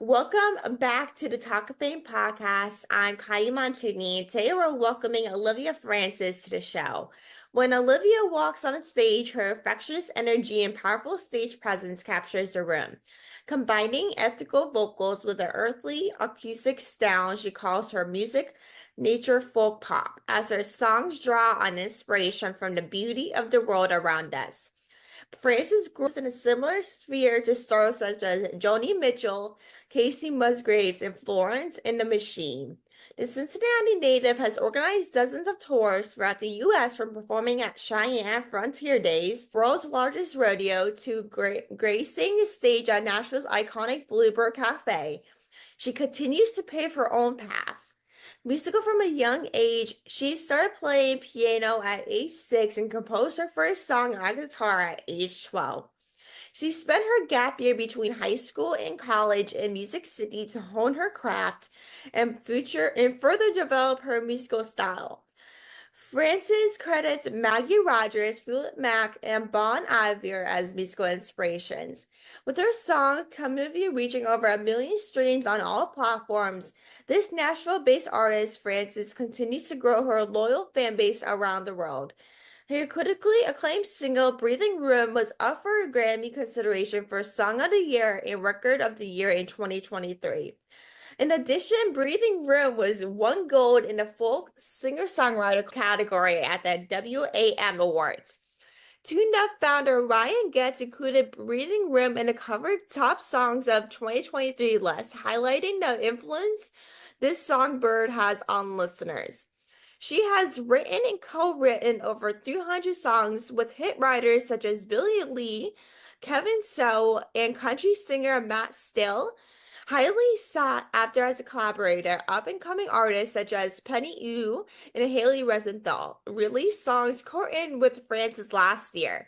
Welcome back to the Talk of Fame podcast. I'm Kylie Montini. Today we're welcoming Olivia Frances to the show. When Olivia walks on a stage, her infectious energy and powerful stage presence captures the room. Combining ethical vocals with an earthly acoustic style, she calls her music nature folk pop, as her songs draw on inspiration from the beauty of the world around us. Frances grows in a similar sphere to stars such as Joni Mitchell, Kacey Musgraves, and Florence and the Machine. The Cincinnati native has organized dozens of tours throughout the U.S. from performing at Cheyenne Frontier Days, world's largest rodeo, to gracing the stage at Nashville's iconic Bluebird Café. She continues to pave her own path. Musical from a young age, she started playing piano at age 6 and composed her first song on guitar at age 12. She spent her gap year between high school and college in Music City to hone her craft and further develop her musical style. Frances credits Maggie Rogers, Fleetwood Mac, and Bon Iver as musical inspirations. With her song "Cumulatively" reaching over 1 million streams on all platforms, this Nashville-based artist, Frances, continues to grow her loyal fan base around the world. Her critically acclaimed single "Breathing Room" was up for a Grammy consideration for Song of the Year and Record of the Year in 2023. In addition, Breathing Room was won gold in the folk singer-songwriter category at the W.A.M Awards. TunedUp founder Ryan Getz included Breathing Room in the covered top songs of 2023 list, highlighting the influence this songbird has on listeners. She has written and co-written over 300 songs with hit writers such as Billy Lee, Kevin So, and country singer Matt Stell. Highly sought after as a collaborator, up-and-coming artists such as Penny Eau and Haley Rosenthal released songs co-written with Frances last year.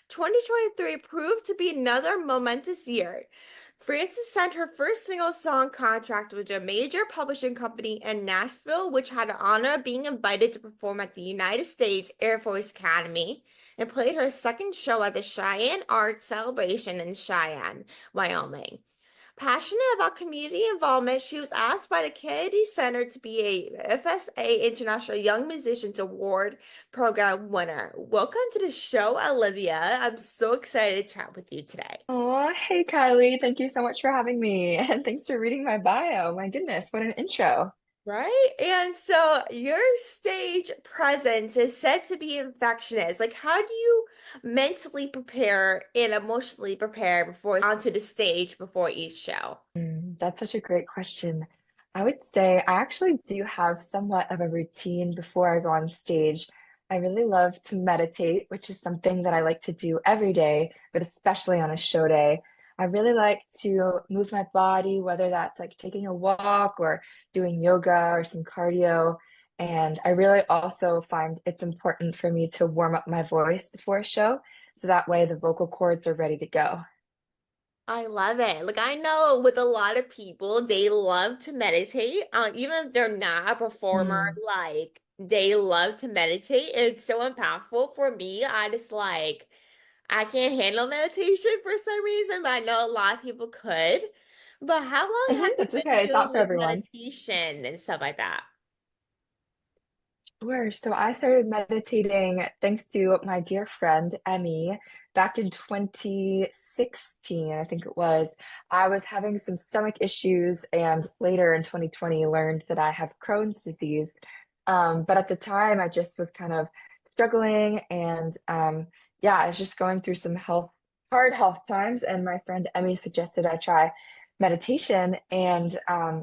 2023 proved to be another momentous year. Frances signed her first single-song contract with a major publishing company in Nashville, which had the honor of being invited to perform at the United States Air Force Academy, and played her second show at the Cheyenne Arts Celebration in Cheyenne, Wyoming. Passionate about community involvement, she was asked by the Kennedy Center to be a FSA International Young Musicians Award Program winner. Welcome to the show, Olivia. I'm so excited to chat with you today. Oh, hey Kylie, thank you so much for having me. And thanks for reading my bio. My goodness, what an intro. Right? And so your stage presence is said to be infectious. Like, how do you mentally prepare and emotionally prepare before onto the stage before each show? That's such a great question. I would say I actually do have somewhat of a routine before I go on stage. I really love to meditate, which is something that I like to do every day, but especially on a show day. I really like to move my body, whether that's like taking a walk or doing yoga or some cardio. And I really also find it's important for me to warm up my voice before a show, so that way the vocal cords are ready to go. I love it. Like I know with a lot of people, they love to meditate. Even if they're not a performer, Hmm. like they love to meditate. It's so impactful for me. I can't handle meditation for some reason, but I know a lot of people could. But how long have you That's been okay. It's not doing for like everyone. meditation and stuff like that? Sure. So I started meditating thanks to my dear friend Emmy back in 2016, I think it was. I was having some stomach issues, and later in 2020 learned that I have Crohn's disease. But at the time, I just was kind of struggling, and yeah, I was just going through some hard health times. And my friend Emmy suggested I try meditation, and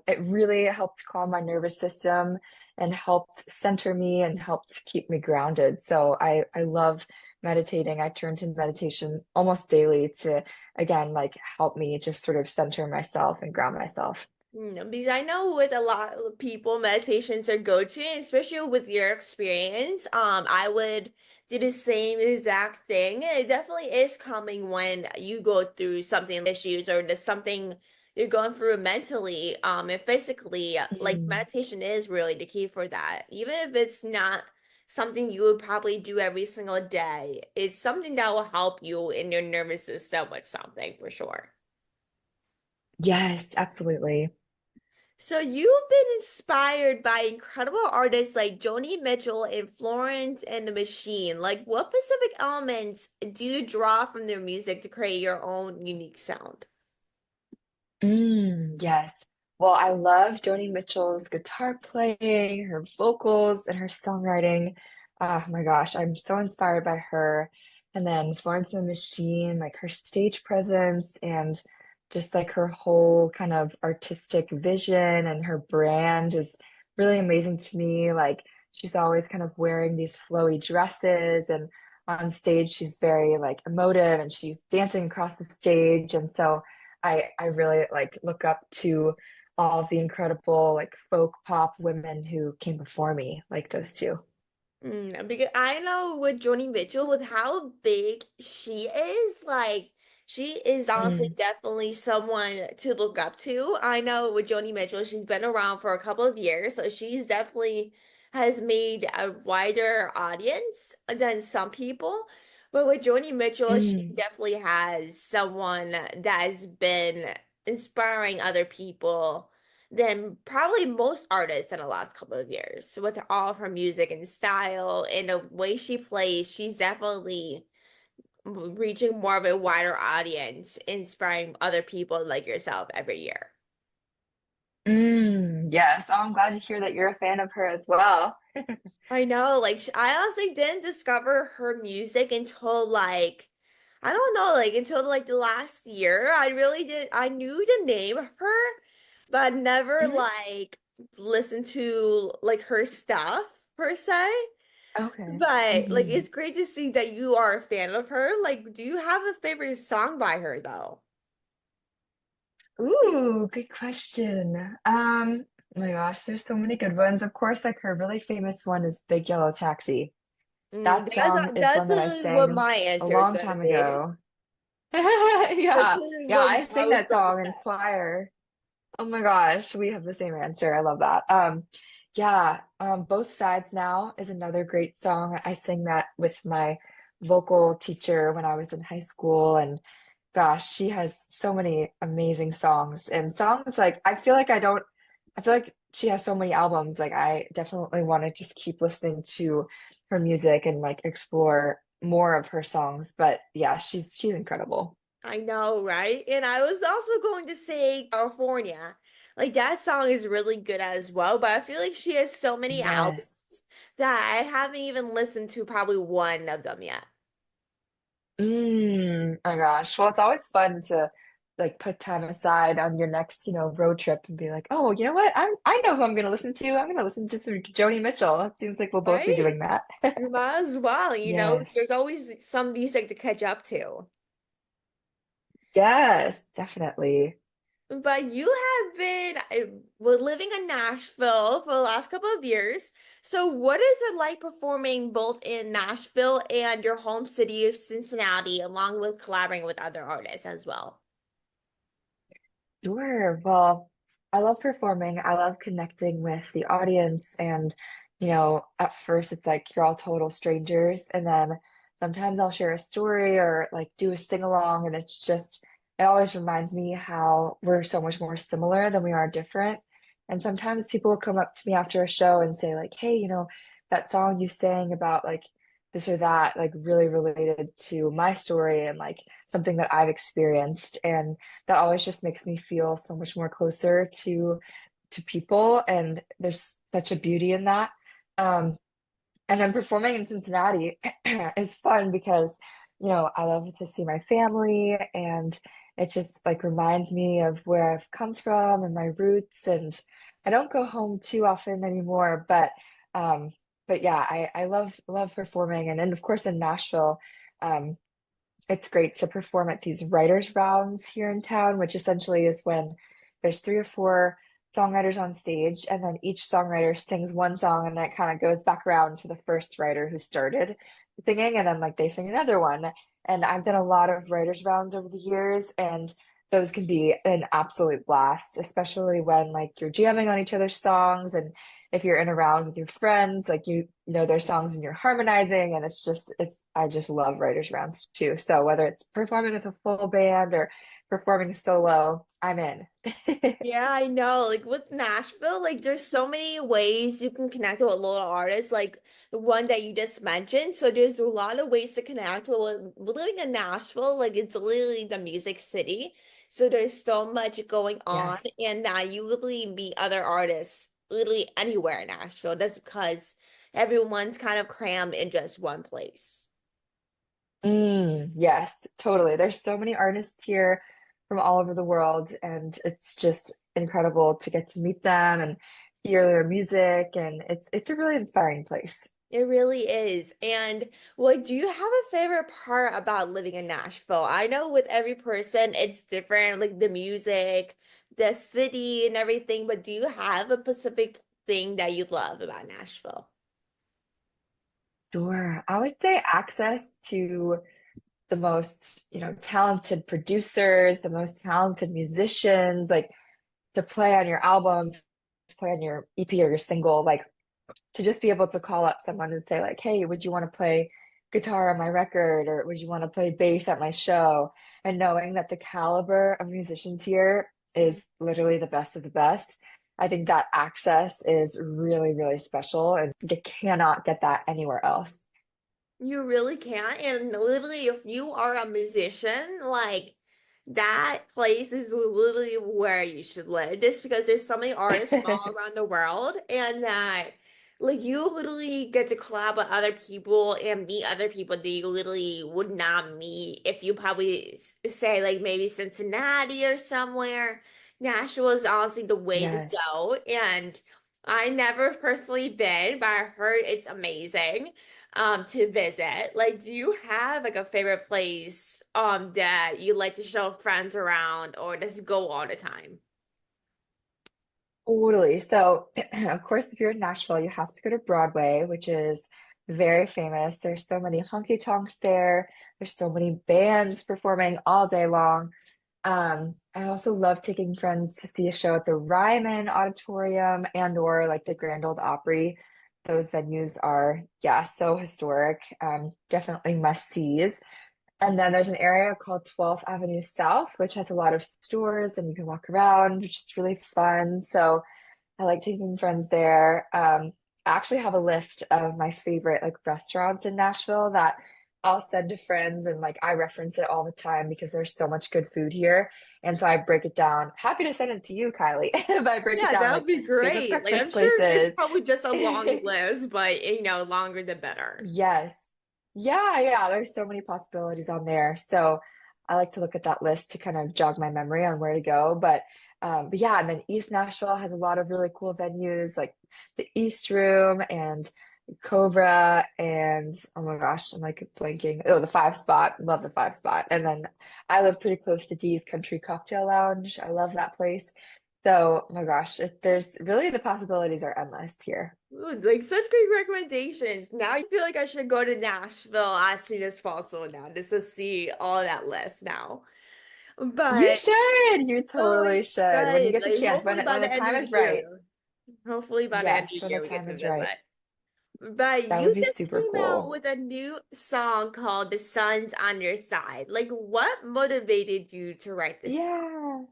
it really helped calm my nervous system and helped center me and helped keep me grounded. So I love meditating. I turn to meditation almost daily to, again, like help me just sort of center myself and ground myself. Because I know with a lot of people, meditations are go-to, and especially with your experience. I would do the same exact thing. It definitely is calming when you go through something issues or there's something you're going through mentally, and physically. Like Mm. meditation is really the key for that. Even if it's not something you would probably do every single day, it's something that will help you in your nervous system with something for sure. Yes, absolutely. So you've been inspired by incredible artists like Joni Mitchell and Florence and the Machine. Like, what specific elements do you draw from their music to create your own unique sound? Yes. Well, I love Joni Mitchell's guitar playing, her vocals, and her songwriting. Oh my gosh, I'm so inspired by her. And then Florence and the Machine, like her stage presence and just like her whole kind of artistic vision and her brand is really amazing to me. Like she's always kind of wearing these flowy dresses and on stage she's very like emotive and she's dancing across the stage. And so I really like look up to all of the incredible like folk pop women who came before me, like those two. Because I know with Joni Mitchell, with how big she is, like she is honestly Mm, definitely someone to look up to. I know with Joni Mitchell, she's been around for a couple of years, so she's definitely has made a wider audience than some people. But with Joni Mitchell, she mm, definitely has someone that has been inspiring other people than probably most artists in the last couple of years. With all of her music and style and the way she plays, she's definitely reaching more of a wider audience, inspiring other people like yourself every year. yes. Oh, I'm glad to hear that you're a fan of her as well. I know, like I honestly didn't discover her music until like I don't know, like until like the last year. I really did. I knew the name of her, but I never Mhm. like listened to like her stuff per se. Okay. But like Hmm. it's great to see that you are a fan of her. Like, do you have a favorite song by her though? Ooh, good question. Oh my gosh, there's so many good ones. Of course, like her really famous one is Big Yellow Taxi. That song is That's one that I literally what sang my a answer is long gonna time be. ago. That's Yeah. literally Yeah, what I I sing was that gonna song in say. choir. Oh my gosh, we have the same answer. I love that. Yeah, Both Sides Now is another great song. I sang that with my vocal teacher when I was in high school, and gosh, she has so many amazing songs. And songs like I feel like she has so many albums. Like I definitely want to just keep listening to her music and like explore more of her songs. But yeah, she's incredible. I know, right? And I was also going to say California. Like that song is really good as well, but I feel like she has so many albums Yes. that I haven't even listened to probably one of them yet. Oh my gosh. Well, it's always fun to like put time aside on your next, road trip and be like, oh, you know what? I know who I'm gonna listen to. I'm gonna listen to some Joni Mitchell. It seems like we'll both be Right? doing that. You might as well, Yes. there's always some music to catch up to. Yes, definitely. But you have been were living in Nashville for the last couple of years. So what is it like performing both in Nashville and your home city of Cincinnati, along with collaborating with other artists as well? Sure. Well, I love performing. I love connecting with the audience. And, at first it's like you're all total strangers. And then sometimes I'll share a story or like do a sing along. And it always reminds me how we're so much more similar than we are different. And sometimes people will come up to me after a show and say, like, hey, that song you sang about like this or that, like really related to my story and like something that I've experienced. And that always just makes me feel so much more closer to people, and there's such a beauty in that. Um, and then performing in Cincinnati is fun because, I love to see my family, and it just like reminds me of where I've come from and my roots. And I don't go home too often anymore, um, but yeah, I love performing, and then of course in Nashville. Um, it's great to perform at these writers' rounds here in town, which essentially is when there's three or four songwriters on stage, and then each songwriter sings one song, and then it kind of goes back around to the first writer who started singing, and then like they sing another one. And I've done a lot of writers' rounds over the years, and those can be an absolute blast, especially when like you're jamming on each other's songs and if you're in a round with your friends, like you know their songs and you're harmonizing, and it's I just love writers rounds too. So whether it's performing with a full band or performing solo, I'm in. Yeah, I know. Like with Nashville, like there's so many ways you can connect with a local artist, like the one that you just mentioned. So there's a lot of ways to connect with living in Nashville. Like it's literally the music city. So there's so much going on, Yes. and that you literally meet other artists literally anywhere in Nashville. That's because everyone's kind of crammed in just one place. Yes, totally. There's so many artists here from all over the world, and it's just incredible to get to meet them and hear their music, and it's a really inspiring place. It really is. And like, do you have a favorite part about living in Nashville? I know with every person it's different, like the music, the city, and everything, but do you have a specific thing that you love about Nashville? Sure. I would say access to the most, talented producers, the most talented musicians, like to play on your albums, to play on your EP or your single, like to just be able to call up someone and say like, "Hey, would you want to play guitar on my record or would you want to play bass at my show?" And knowing that the caliber of musicians here is literally the best of the best. I think that access is really, really special and you cannot get that anywhere else. You really can't. And literally, if you are a musician, like that place is literally where you should live. Just because there's so many artists from all around the world, and that like you literally get to collab with other people and meet other people that you literally would not meet if you probably say like maybe Cincinnati or somewhere. Nashville is honestly the way to Yes. go. And I never personally been, but I heard it's amazing to visit. Like, do you have like a favorite place that you like to show friends around or just go all the time? Totally. So, of course, if you're in Nashville, you have to go to Broadway, which is very famous. There's so many honky tonks there. There's so many bands performing all day long. I also love taking friends to see a show at the Ryman Auditorium and or like the Grand Ole Opry. Those venues are, yeah, so historic. Definitely must sees. And then there's an area called 12th Avenue South, which has a lot of stores and you can walk around, which is really fun. So I like taking friends there. I actually have a list of my favorite like restaurants in Nashville that I'll send to friends and like I reference it all the time because there's so much good food here. And so I break it down. Happy to send it to you, Kylie. If I break it Yeah, down that like would be favorite great. Like, I'm breakfast sure it's places. probably just a long list, but longer the better. Yes. Yeah, yeah, there's so many possibilities on there. So I like to look at that list to kind of jog my memory on where to go. But yeah, and then East Nashville has a lot of really cool venues like the East Room and Cobra and oh my gosh, I'm like blanking. Oh, the Five Spot. Love the Five Spot. And then I live pretty close to Dee's Country Cocktail Lounge. I love that place. So, oh my gosh, there's really the possibilities are endless here. Ooh, like such great recommendations. Now I feel like I should go to Nashville as soon as possible now just to see all that list now. You But should. You oh my totally should. When you God, get the like chance, hopefully by when the the end time of the is right. year. Hopefully by the end of Yes, the when the year we get time to is right. visit. But That would you be just super came out cool. with a new song called The Sun's on Your Side. Like, what motivated you to write this song? Yeah.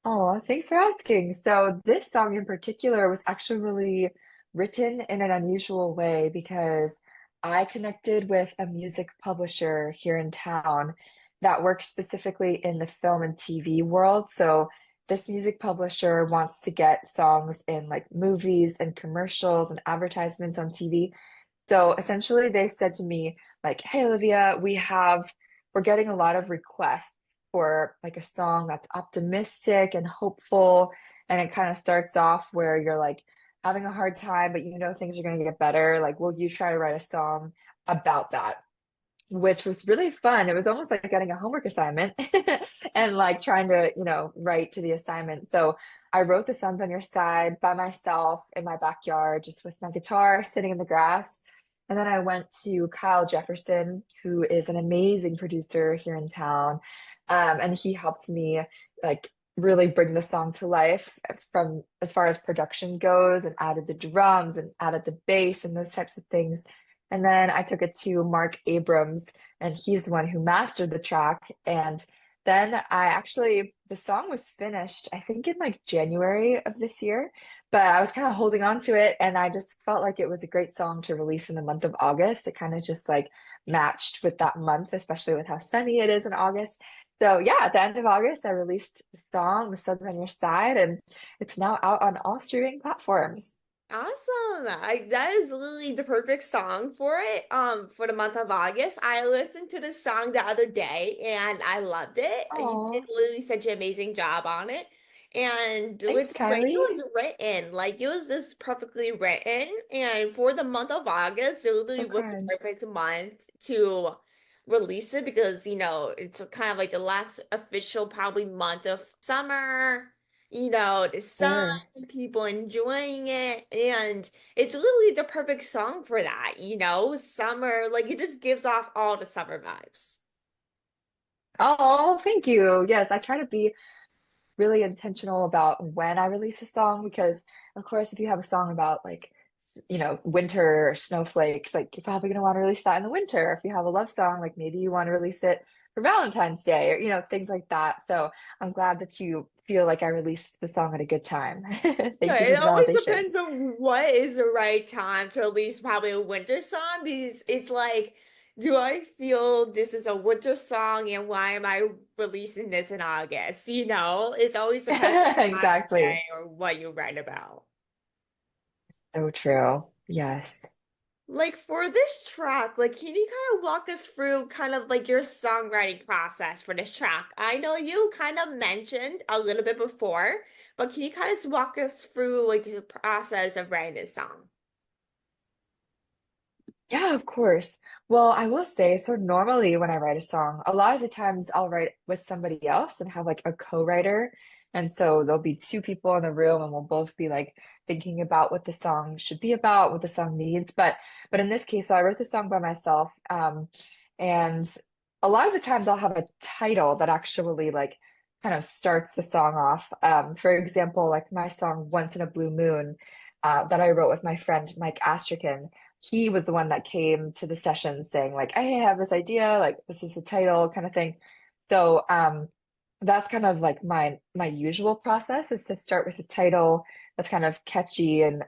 Oh, thanks for asking. So this song in particular was actually written in an unusual way because I connected with a music publisher here in town that works specifically in the film and TV world. So this music publisher wants to get songs in like movies and commercials and advertisements on TV. So essentially, they said to me, like, "Hey, Olivia, we're getting a lot of requests for like a song that's optimistic and hopeful. And it kind of starts off where you're like having a hard time, but you know things are going to get better. Like, will you try to write a song about that?" Which was really fun. It was almost like getting a homework assignment and like trying to, write to the assignment. So I wrote The Sun's on Your Side by myself in my backyard, just with my guitar sitting in the grass. And then I went to Kyle Jefferson, who is an amazing producer here in town. And he helped me like really bring the song to life from as far as production goes and added the drums and added the bass and those types of things. And then I took it to Mark Abrams, and he's the one who mastered the track. And then the song was finished, I think in like January of this year, but I was kind of holding on to it. And I just felt like it was a great song to release in the month of August. It kind of just like matched with that month, especially with how sunny it is in August. So yeah, at the end of August, I released the song "The Sun's on Your Side," and it's now out on all streaming platforms. Awesome. That is literally the perfect song for it. For the month of August. I listened to the song the other day and I loved it. You did Oh, literally such an amazing job on it. And with thanks, the way it Kylie. was written, like it was just perfectly written. And for the month of August, it literally So was the kind. perfect month to release it because, it's kind of like the last official probably month of summer, the sun, Sure. people enjoying it, and it's literally the perfect song for that, summer, like it just gives off all the summer vibes. Oh, thank you. Yes, I try to be really intentional about when I release a song because, of course, if you have a song about like, winter or snowflakes, like you're probably going to want to release that in the winter. If you have a love song, like maybe you want to release it for Valentine's Day or, things like that. So I'm glad that you feel like I released the song at a good time. Yeah, Thank you for it the always validation. depends on what is the right time to release probably a winter song because it's like, do I feel this is a winter song and why am I releasing this in August? It's always depends on the time of day Exactly. or what you write about. So true. Yes. Like for this track, like can you kind of walk us through kind of like your songwriting process for this track? I know you kind of mentioned a little bit before, but can you kind of just walk us through like the process of writing this song? Yeah, of course. Well, I will say, so normally when I write a song, a lot of the times I'll write with somebody else and have like a co-writer. And so there'll be two people in the room and we'll both be like thinking about what the song should be about, what the song needs. But in this case, so I wrote the song by myself. And a lot of the times I'll have a title that actually like kind of starts the song off. For example, like my song Once in a Blue Moon, that I wrote with my friend Mike Astrachan. He was the one that came to the session saying like, I have this idea, like this is the title kind of thing. So that's kind of like my usual process is to start with a title that's kind of catchy and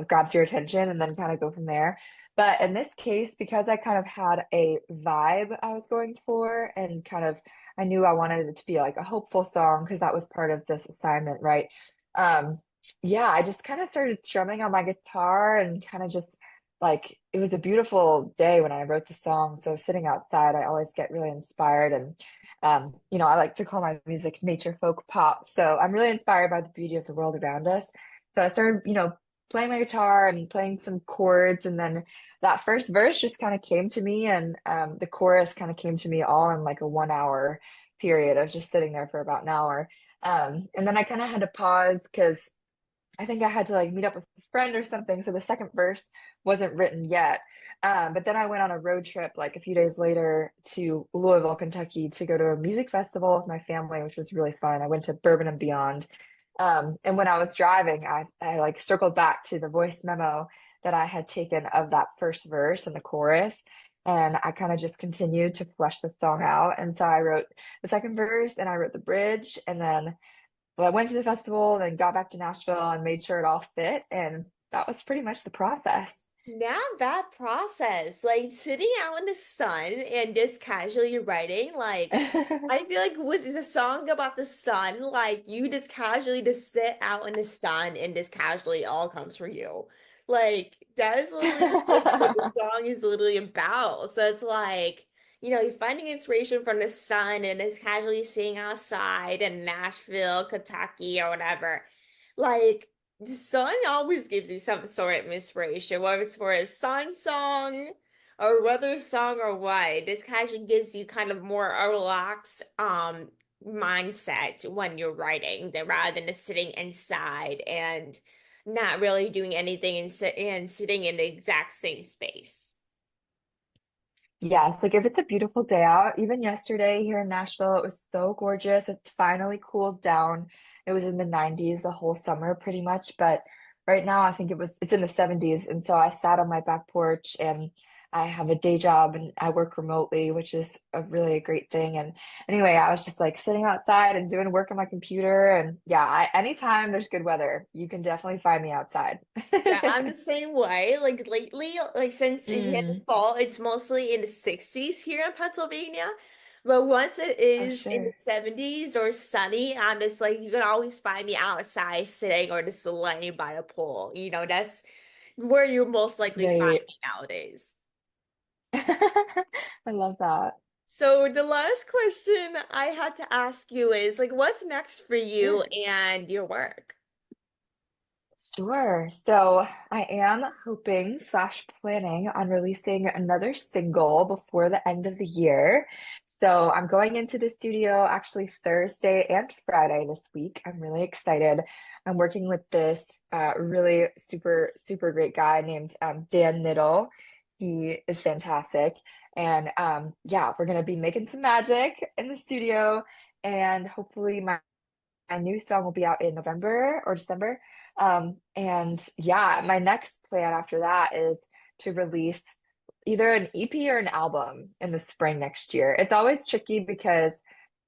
grabs your attention and then kind of go from there. But in this case, because I kind of had a vibe I was going for and kind of I knew I wanted it to be like a hopeful song because that was part of this assignment, right? Um, yeah, I just kind of started strumming on my guitar and kind of just like it was a beautiful day when I wrote the song. So sitting outside, I always get really inspired and I like to call my music nature folk pop. So I'm really inspired by the beauty of the world around us. So I started, playing my guitar and playing some chords. And then that first verse just kind of came to me. And the chorus kind of came to me all in like a 1 hour period of just sitting there for about an hour. And then I kind of had to pause because I think I had to like meet up with a friend or something. So the second verse wasn't written yet. But then I went on a road trip like a few days later to Louisville, Kentucky to go to a music festival with my family, which was really fun. I went to Bourbon and Beyond. And when I was driving, I like circled back to the voice memo that I had taken of that first verse and the chorus. And I kind of just continued to flesh the song out. And so I wrote the second verse and I wrote the bridge. And then well, I went to the festival, then got back to Nashville and made sure it all fit. And that was pretty much the process. Not bad process. Like sitting out in the sun and just casually writing, like I feel like with the song about the sun, like you just casually just sit out in the sun and just casually all comes for you. Like that is literally like what the song is literally about. So it's like, you're finding inspiration from the sun and just casually sitting outside in Nashville, Kentucky, or whatever. Like the sun always gives you some sort of inspiration, whether it's for a sun song or weather song or what. This casually gives you kind of more a relaxed mindset when you're writing than rather than just sitting inside and not really doing anything and sitting in the exact same space. Yes, like if it's a beautiful day out, even yesterday here in Nashville, it was so gorgeous. It's finally cooled down. It was in the 90s the whole summer pretty much, but right now I think it's in the 70s. And so I sat on my back porch and I have a day job and I work remotely, which is a really great thing. And anyway, I was just like sitting outside and doing work on my computer. And yeah, anytime there's good weather, you can definitely find me outside. Yeah, I'm the same way. Like lately, like since it hit the Mm, fall, it's mostly in the 60s here in Pennsylvania. But once it oh, is in the sure. 70s or sunny, I'm just like, you can always find me outside sitting or just laying by the pool. That's where you most likely find Right. me nowadays. I love that. So the last question I had to ask you is like, what's next for you Sure. and your work? Sure. So I am hoping slash planning on releasing another single before the end of the year. So I'm going into the studio actually Thursday and Friday this week. I'm really excited. I'm working with this really super, super great guy named Dan Niddle. He is fantastic. And yeah, we're going to be making some magic in the studio. And hopefully my new song will be out in November or December. And yeah, my next plan after that is to release either an EP or an album in the spring next year. It's always tricky because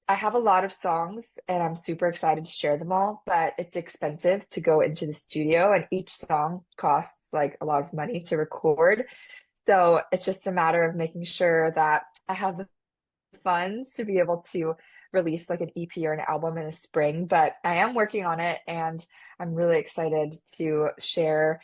I have a lot of songs and I'm super excited to share them all, but it's expensive to go into the studio and each song costs like a lot of money to record. So it's just a matter of making sure that I have the funds to be able to release like an EP or an album in the spring, but I am working on it and I'm really excited to share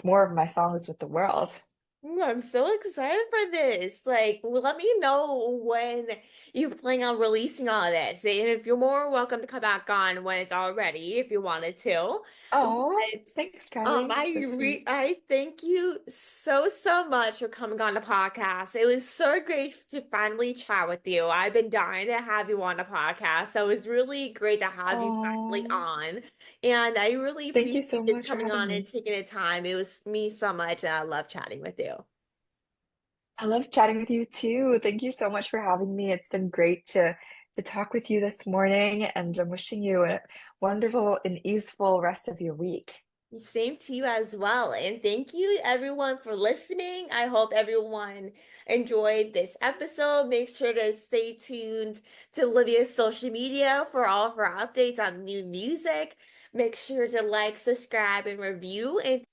more of my songs with the world. Ooh, I'm so excited for this. Like, well, let me know when you plan on releasing all this. And if you're more welcome to come back on when it's all ready, if you wanted to. Oh, But thanks, Kylie. So sweet. I thank you so much for coming on the podcast. It was so great to finally chat with you. I've been dying to have you on the podcast, so it was really great to have you finally Oh, on. And I really thank you appreciate so you much for coming having on and me. taking the time. It was me so much, and I love chatting with you. I love chatting with you too. Thank you so much for having me. It's been great to talk with you this morning, and I'm wishing you a wonderful and easeful rest of your week. Same to you as well. And thank you everyone for listening. I hope everyone enjoyed this episode. Make sure to stay tuned to Olivia's social media for all of her updates on new music. Make sure to like, subscribe, and review. And